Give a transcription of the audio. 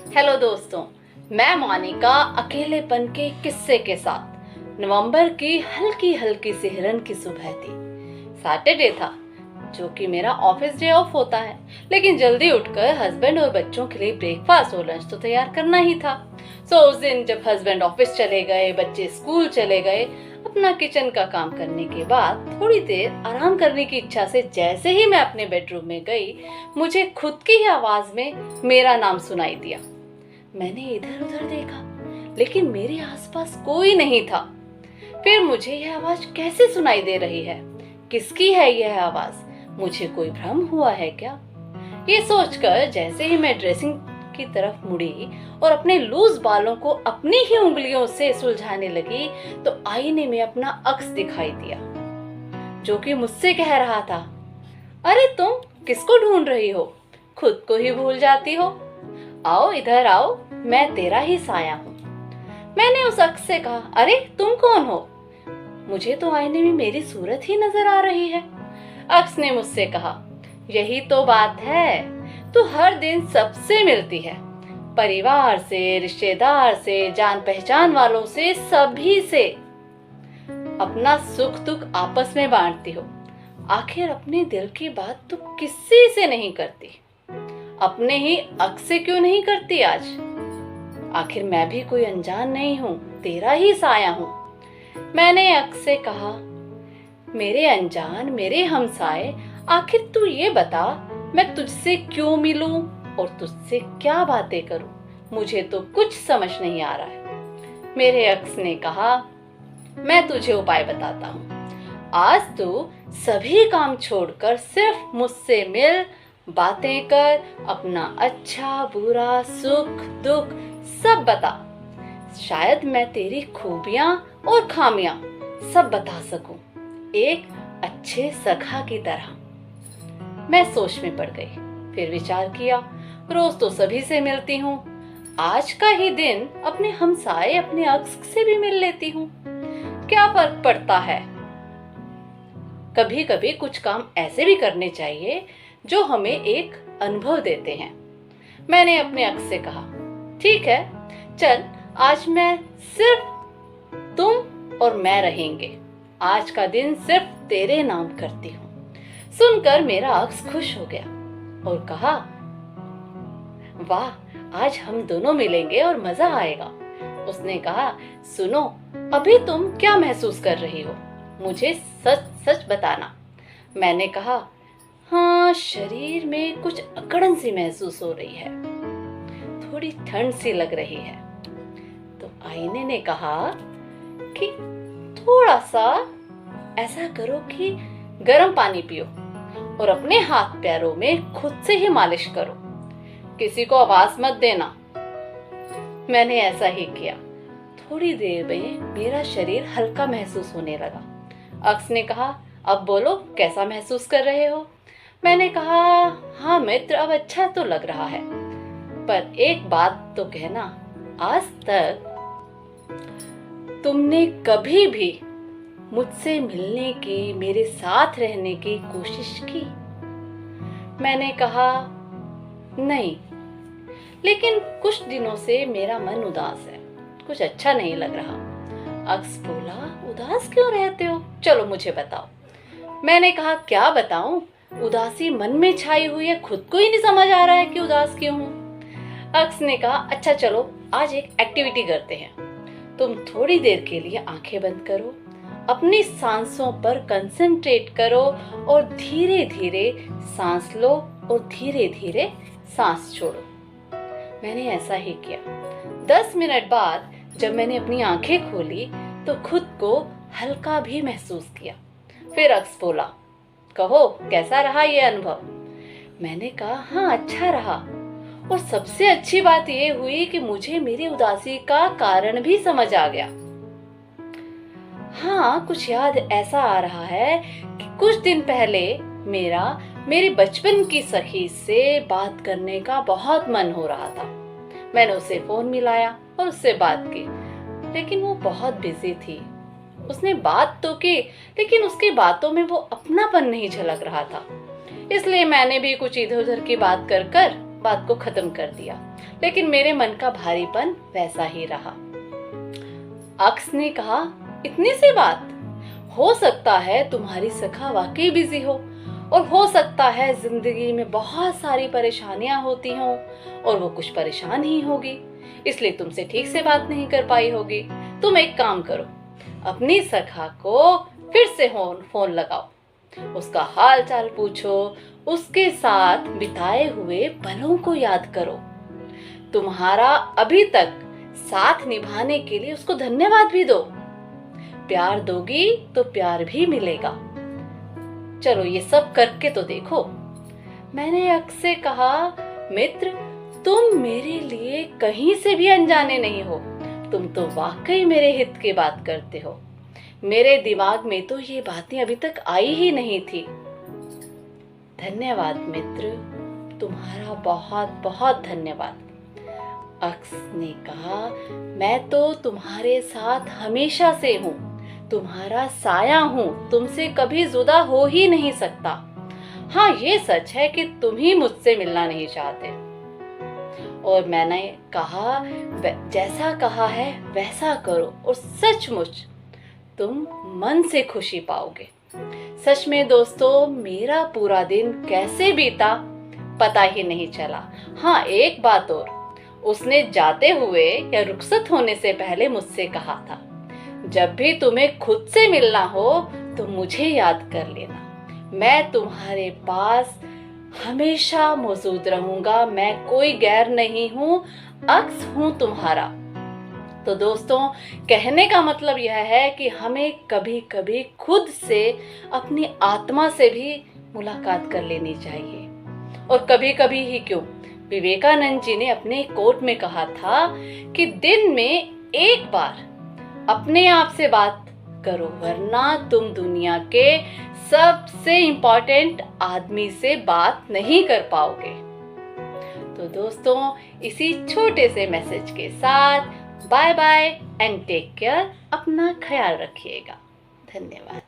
Hello दोस्तों, मैं मोनिका अकेलेपन के किस्से के साथ। नवंबर की हल्की हल्की सी हिरन की सुबह थी। सैटरडे था, जो कि मेरा ऑफिस डे ऑफ होता है, लेकिन जल्दी उठकर हस्बैंड और बच्चों के लिए ब्रेकफास्ट और लंच तो तैयार करना ही था। उस दिन जब हस्बैंड ऑफिस चले गए, बच्चे स्कूल चले गए, अपना किचन का काम करने के बाद थोड़ी देर आराम करने की इच्छा से जैसे ही मैं अपने बेडरूम में गई, मुझे खुद की ही आवाज में मेरा नाम सुनाई दिया। मैंने इधर उधर देखा, लेकिन मेरे आसपास कोई नहीं था। फिर मुझे यह आवाज कैसे सुनाई दे रही है? किसकी है यह आवाज? मुझे कोई भ्रम हुआ है क्या? ये सोचकर जैसे ही मैं ड्रेसिंग की तरफ मुड़ी और अपने लूज बालों को अपनी ही उंगलियों से सुलझाने लगी, तो आईने में अपना अक्स दिखाई दिया, जो कि मुझसे कह रहा था, अरे तुम किसको ढूंढ रही हो? खुद को ही भूल जाती हो। आओ इधर आओ, मैं तेरा ही साया हूँ। मैंने उस अक्स से कहा, अरे तुम कौन हो? मुझे तो आईने में मेरी सूरत ही नजर आ रही है। अक्स ने मुझसे कहा, यही तो बात है, तू हर दिन सबसे मिलती है, परिवार से, रिश्तेदार से, जान पहचान वालों से, सभी से अपना सुख दुख आपस में बांटती हो। आखिर अपने दिल की बात तू किसी से नहीं करती? अपने ही अक्स से क्यों नहीं करती आज? आखिर मैं भी कोई अनजान नहीं हूँ, तेरा ही साया हूँ। मैंने अक्स से कहा, मेरे अनजान, मेरे हमसाए, आखिर तू ये बता, मैं तुझसे क्यों मिलूं और तुझसे क्या बातें करूं? मुझे तो कुछ समझ नहीं आ रहा है। मेरे अक्स ने कहा, मैं तुझे उपाय बताता हूँ। आज तू सभी काम छोड़कर सिर्फ मुझसे मिल, बातें कर, अपना अच्छा बुरा सुख दुख सब बता। शायद मैं तेरी खूबियां और खामियां सब बता सकूं, एक अच्छे सखा की तरह। मैं सोच में पड़ गई। फिर विचार किया, रोज तो सभी से मिलती हूँ, आज का ही दिन अपने हमसाए, अपने अक्स से भी मिल लेती हूँ। क्या फर्क पड़ता है? कभी कभी कुछ काम ऐसे भी करने चाहिए जो हमें एक अनुभव देते हैं। मैंने अपने अक्स से कहा, ठीक है, चल आज मैं सिर्फ तुम और मैं रहेंगे, आज का दिन सिर्फ तेरे नाम करती हूँ। सुनकर मेरा अक्स खुश हो गया और कहा, वाह, आज हम दोनों मिलेंगे और मजा आएगा। उसने कहा, सुनो, अभी तुम क्या महसूस कर रही हो? मुझे सच सच बताना। मैंने कहा, हाँ, शरीर में कुछ अकड़न सी महसूस हो रही है, थोड़ी ठंड सी लग रही है। तो आईने ने कहा कि थोड़ा सा ऐसा करो कि गर्म पानी पियो और अपने हाथ पैरों में खुद से ही मालिश करो, किसी को आवाज मत देना। मैंने ऐसा ही किया। थोड़ी देर में मेरा शरीर हल्का महसूस होने लगा। अक्स ने कहा, अब बोलो, कैसा महसूस कर रहे हो? मैंने कहा, हाँ मित्र, अब अच्छा तो लग रहा है, पर एक बात तो कहना, आज तक तुमने कभी भी मुझसे मिलने की, मेरे साथ रहने की कोशिश की? मैंने कहा, नहीं, लेकिन कुछ दिनों से मेरा मन उदास है, कुछ अच्छा नहीं लग रहा। अक्स बोला, उदास क्यों रहते हो? चलो मुझे बताओ। मैंने कहा, क्या बताऊं? उदासी मन में छाई हुई है, खुद को ही नहीं समझ आ रहा है कि उदास क्यों हूं। अक्स ने कहा, अच्छा चलो, आज एक एक्टिविटी करते हैं। तुम थोड़ी देर के लिए आंखें बंद करो, अपनी सांसों पर कंसंट्रेट करो और धीरे धीरे सांस लो और धीरे धीरे सांस छोड़ो। मैंने ऐसा ही किया। 10 मिनट बाद जब मैंने अपनी आंखें खोली तो खुद को हल्का भी महसूस किया। फिर अक्स बोला, कहो कैसा रहा ये अनुभव? मैंने कहा, हाँ अच्छा रहा, और सबसे अच्छी बात ये हुई कि मुझे मेरी उदासी का कारण भी समझ आ गया। हाँ, कुछ याद ऐसा आ रहा है कि कुछ दिन पहले मेरे बचपन की सखी से बात करने का बहुत मन हो रहा था। मैंने उसे फोन मिलाया और उससे बात की, लेकिन वो बहुत बिजी थी। उसने बात तो की, लेकिन उसकी बातों में वो अपनापन नहीं झलक रहा था। इसलिए मैंने भी कुछ इधर उधर की बात कर कर बात को खत्म कर दिया, लेकिन मेरे मन का भारीपन वैसा ही रहा। अक्स ने कहा, इतनी सी बात? हो सकता है तुम्हारी सखा वाकई बिजी हो, और हो सकता है जिंदगी में बहुत सारी परेशानियां होती हों और वो कुछ परेशान ही होगी, इसलिए तुमसे ठीक से बात नहीं कर पाई होगी। तुम एक काम करो, अपनी सखा को फिर से फोन लगाओ, उसका हाल चाल पूछो, उसके साथ बिताए हुए पलों को याद करो। तुम्हारा अभी तक साथ निभाने के लिए उसको धन्यवाद भी दो। प्यार दोगी तो प्यार भी मिलेगा। चलो ये सब करके तो देखो। मैंने अक्स से कहा, मित्र, तुम मेरे लिए कहीं से भी अनजाने नहीं हो, तुम तो वाकई मेरे हित की बात करते हो। मेरे दिमाग में तो ये बातें अभी तक आई ही नहीं थी। धन्यवाद मित्र, तुम्हारा बहुत बहुत धन्यवाद। अक्स ने कहा, मैं तो तुम्हारे साथ हमेशा से हूँ, तुम्हारा साया हूँ, तुमसे कभी जुदा हो ही नहीं सकता। हाँ, ये सच है कि तुम ही मुझसे मिलना नहीं चाहते। और मैंने कहा, जैसा कहा है वैसा करो और सचमुच तुम मन से खुशी पाओगे। सच में दोस्तों, मेरा पूरा दिन कैसे बीता पता ही नहीं चला। हाँ, एक बात और, उसने जाते हुए या रुखसत होने से पहले मुझसे कहा था, जब भी तुम्हें खुद से मिलना हो तो मुझे याद कर लेना, मैं तुम्हारे पास हमेशा मौजूद रहूंगा, मैं कोई गैर नहीं हूँ, अक्स हूँ तुम्हारा। तो दोस्तों, कहने का मतलब यह है कि हमें कभी कभी खुद से, अपनी आत्मा से भी मुलाकात कर लेनी चाहिए। और कभी कभी ही क्यों, विवेकानंद जी ने अपने कोट में कहा था कि दिन में एक बार अपने आप से बात करो, वरना तुम दुनिया के सबसे इम्पोर्टेंट आदमी से बात नहीं कर पाओगे। तो दोस्तों, इसी छोटे से मैसेज के साथ bye bye and take care. अपना ख्याल रखिएगा। धन्यवाद।